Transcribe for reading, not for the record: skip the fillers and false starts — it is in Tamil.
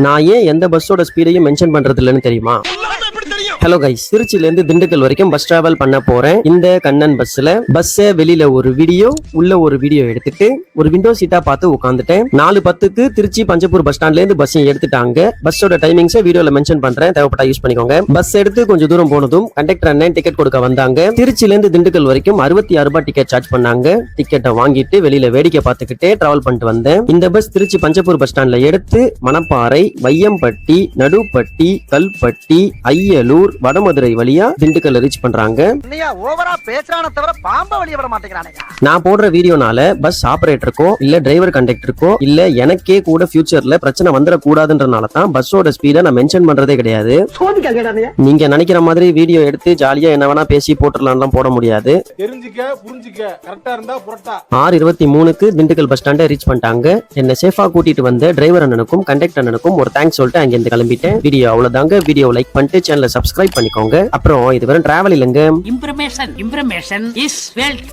நான் ஏன் எந்த பஸ்ஸோட ஸ்பீடையும் மென்ஷன் பண்றது இல்லைன்னு தெரியுமா? ஹலோ கைஸ், திருச்சியில இருந்து திண்டுக்கல் வரைக்கும் பஸ் டிராவல் பண்ண போறேன். இந்த கண்ணன் பஸ்ல வெளியில ஒரு வீடியோ, உள்ள ஒரு வீடியோ எடுத்துட்டு ஒரு விண்டோ சீட்டா பார்த்து உட்காந்துட்டேன். 4:10க்கு திருச்சி பஞ்சப்பூர் பஸ் ஸ்டாண்ட்ல இருந்து பஸ் எடுத்துட்டாங்க. பஸ்ஸோட டைமிங்ஸ் வீடியோல மென்ஷன் பண்றேன், தேவைப்பட்டா யூஸ் பண்ணிக்கோங்க. பஸ் எடுத்து கொஞ்சம் தூரம் போனதும் கண்டக்டர் அண்ணன் டிக்கெட் கொடுக்க வந்தாங்க. திருச்சியில இருந்து திண்டுக்கல் வரைக்கும் 66 ரூபாய் டிக்கெட் சார்ஜ் பண்ணாங்க. டிக்கெட்டை வாங்கிட்டு வெளியில வேடிக்கை பார்த்துக்கிட்டே டிராவல் பண்ணிட்டு வந்தேன். இந்த பஸ் திருச்சி பஞ்சப்பூர் பஸ் ஸ்டாண்ட்ல எடுத்து மணப்பாறை, வையம்பட்டி, நடுப்பட்டி, கல்பட்டி, ஐயலூர், வடமதுரை வழியா திண்டுக்கல்ல ரீச் பண்றாங்க. நான் போடுற வீடியோனால பஸ் ஆபரேட்டருக்கோ இல்ல டிரைவர் கண்டக்டருக்கோ இல்ல எனக்கே கூட ஃபியூச்சர்ல பிரச்சனை வந்துடக்கூடாதுன்றனால தான் பஸ்ஸோட ஸ்பீட நான் மென்ஷன் பண்றதே கிடையாது. நீங்க நினைக்கிற மாதிரி வீடியோ எடுத்து ஜாலியா என்ன வேணா பேசி போட்டுடலாம் போட முடியாது. 6:23க்கு திண்டுக்கல் பஸ் ஸ்டாண்டை ரீச் பண்ணிட்டாங்க. என்ன சேஃபா கூட்டிட்டு வந்த டிரைவர் அண்ணனுக்கும் கண்டக்டர் அண்ணனுக்கும் ஒரு தேங்க்ஸ் சொல்லிட்டு அங்கிருந்து கிளம்பிட்டேன். வீடியோ அவ்வளவுதாங்க. வீடியோ லைக் பண்ணிட்டு சேனலை சப்ஸ்கிரைப் பண்ணிக்கோங்க. அப்புறம் இது வெறும் டிராவல் இல்லைங்க, இன்ஃபர்மேஷன் இஸ் வெல்த்.